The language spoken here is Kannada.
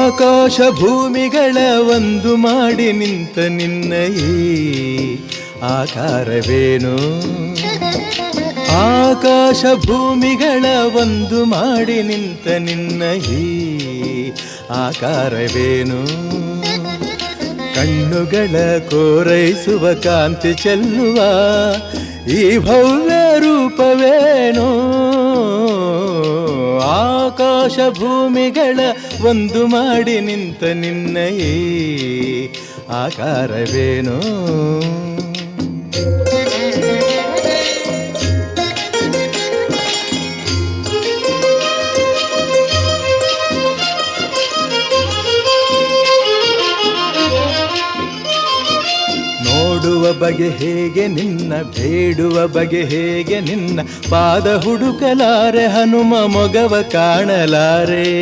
ಆಕಾಶ ಭೂಮಿಗಳ ಒಂದು ಮಾಡಿ ನಿಂತ ನಿನ್ನ ಈ ಆಕಾರವೇನು? ಆಕಾಶ ಭೂಮಿಗಳ ಒಂದು ಮಾಡಿ ನಿಂತ ನಿನ್ನ ಈ ಆಕಾರವೇನು? ಕಣ್ಣುಗಳ ಕೋರೈಸುವ ಕಾಂತಿ ಚೆಲ್ಲುವ ಈ ಭವ್ಯ ರೂಪವೇನು? ಆಕಾಶ ಭೂಮಿಗಳ ಒಂದು ಮಾಡಿ ನಿಂತ ನಿನ್ನ ಈ ಆಕಾರವೇನು? ನೋಡುವ ಬಗೆ ಹೇಗೆ ನಿನ್ನ, ಬೇಡುವ ಬಗೆ ಹೇಗೆ ನಿನ್ನ, ಪಾದ ಹುಡುಕಲಾರೆ ಹನುಮ ಮೊಗವ ಕಾಣಲಾರೆ.